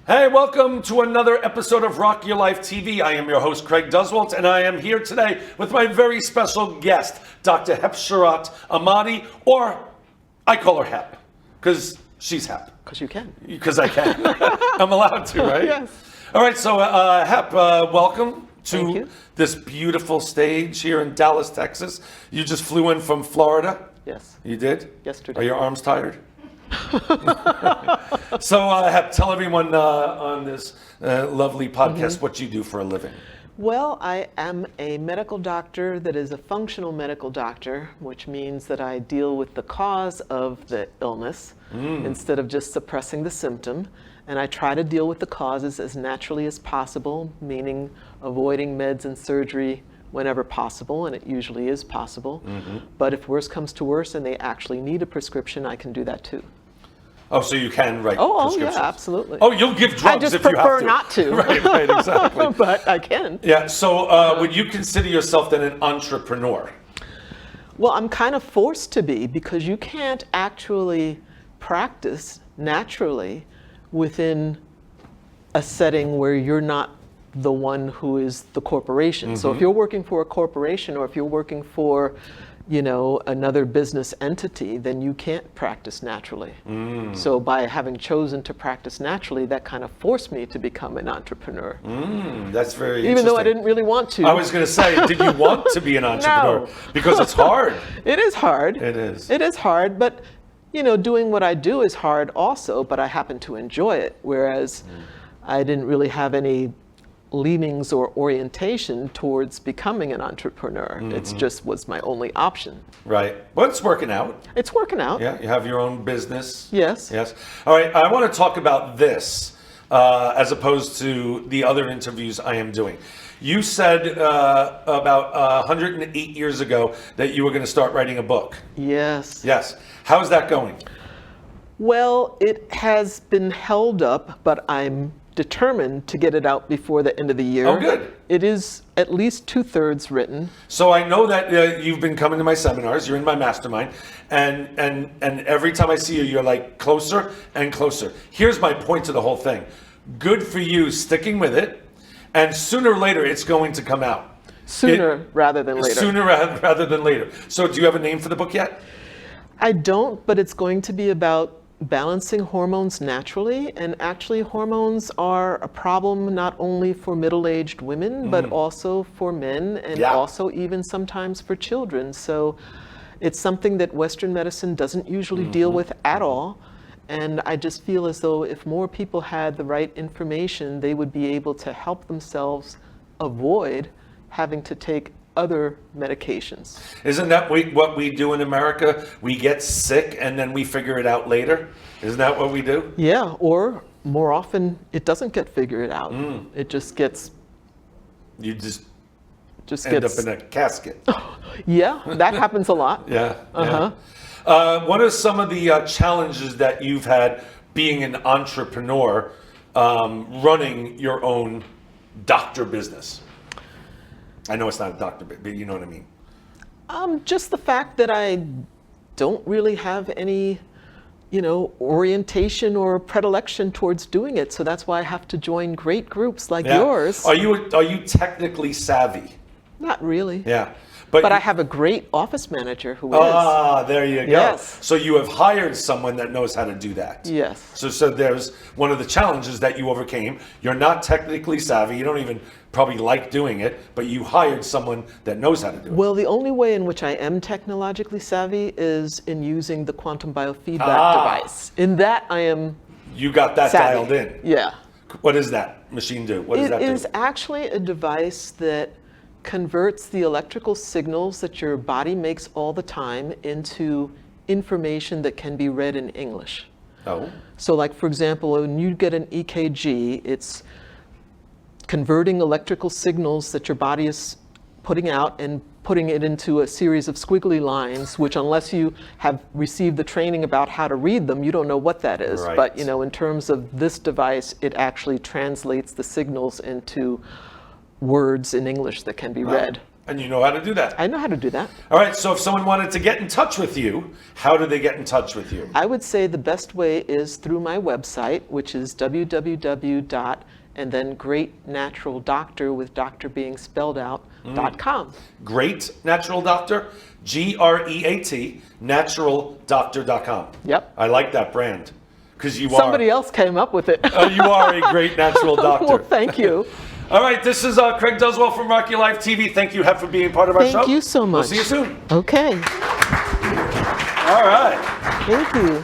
Hey, welcome to another episode of Rock Your Life TV. I am your host, Craig Duswalt, and I am here today with my very special guest, Dr. Hep Amadi, or I call her Hep, because she's Hep. Because you can. Because I can. I'm allowed to, right? Yes. All right, so Hep, welcome to this beautiful stage here in Dallas, Texas. You just flew in from Florida? Yes. You did? Yesterday. Are your arms tired? So, Hep, tell everyone on this lovely podcast what you do for a living. Well, I am a medical doctor that is a functional medical doctor, which means that I deal with the cause of the illness instead of just suppressing the symptom. And I try to deal with the causes as naturally as possible, meaning avoiding meds and surgery whenever possible, and it usually is possible. But if worse comes to worse and they actually need a prescription, I can do that too. Oh, so you can write Oh, prescriptions? yeah, absolutely. Oh, you'll give drugs if you have to. I just prefer not to. Right, exactly. But I can. Yeah, so would you consider yourself then an entrepreneur? Well, I'm kind of forced to be, because you can't actually practice naturally within a setting where you're not the one who is the corporation. So if you're working for a corporation, or if you're working for, another business entity, then you can't practice naturally. So by having chosen to practice naturally, that kind of forced me to become an entrepreneur. That's very interesting. Even though I didn't really want to. I was going to say, did you want to be an entrepreneur? No. Because it's hard. It is hard. It is. It is hard, but doing what I do is hard also, but I happen to enjoy it, whereas I didn't really have any leanings or orientation towards becoming an entrepreneur. It's just was my only option. Right. Well, it's working out. It's working out. Yeah, you have your own business. Yes. Yes. All right, I want to talk about this as opposed to the other interviews I am doing. You said about 108 years ago that you were going to start writing a book. Yes. Yes. How's that going? Well, it has been held up, but I'm determined to get it out before the end of the year. Oh, good. It is at least 2/3 written. So I know that you've been coming to my seminars. You're in my mastermind, and every time I see you, you're like closer and closer. Here's my point to the whole thing. Good for you sticking with it, and sooner or later it's going to come out. Sooner rather than later. Sooner rather than later. So do you have a name for the book yet? I don't, but it's going to be about balancing hormones naturally, and actually hormones are a problem not only for middle-aged women, but also for men, and also even sometimes for children. So it's something that Western medicine doesn't usually deal with at all. And I just feel as though if more people had the right information, they would be able to help themselves avoid having to take other medications. Isn't that what we do in America? We get sick and then we figure it out later? Isn't that what we do? Yeah, or more often it doesn't get figured out. It just gets... You just end up in a casket. Yeah, that happens a lot. Yeah. What are some of the challenges that you've had being an entrepreneur, running your own doctor business? I know it's not a doctor, but you know what I mean. Just the fact that I don't really have any, orientation or predilection towards doing it. So that's why I have to join great groups like yours. Are you technically savvy? Not really. Yeah. But I have a great office manager who is. Ah, there you go. Yes. So you have hired someone that knows how to do that. Yes. So there's one of the challenges that you overcame. You're not technically savvy. You don't even probably like doing it, but you hired someone that knows how to do it. Well, the only way in which I am technologically savvy is in using the quantum biofeedback device. In that I am You got that savvy. dialed in. Yeah. What does that machine do? What does that do? It is actually a device that converts the electrical signals that your body makes all the time into information that can be read in English. Oh. So like, for example, when you get an EKG, it's converting electrical signals that your body is putting out and putting it into a series of squiggly lines, which unless you have received the training about how to read them, you don't know what that is. Right. But in terms of this device, it actually translates the signals into words in English that can be read. And you know how to do that. I know how to do that. All right, so if someone wanted to get in touch with you, how do they get in touch with you? I would say the best way is through my website, which is www. and then Great Natural Doctor, with doctor being spelled out, .com. Great Natural Doctor, GREAT, naturaldoctor.com. Yep. I like that brand, because Somebody else came up with it. you are a great natural doctor. Well, thank you. All right, this is Craig Duswalt from Rock Your Life TV. Thank you, Hef, for being part of our show. Thank you so much. We'll see you soon. Okay. All right. Thank you.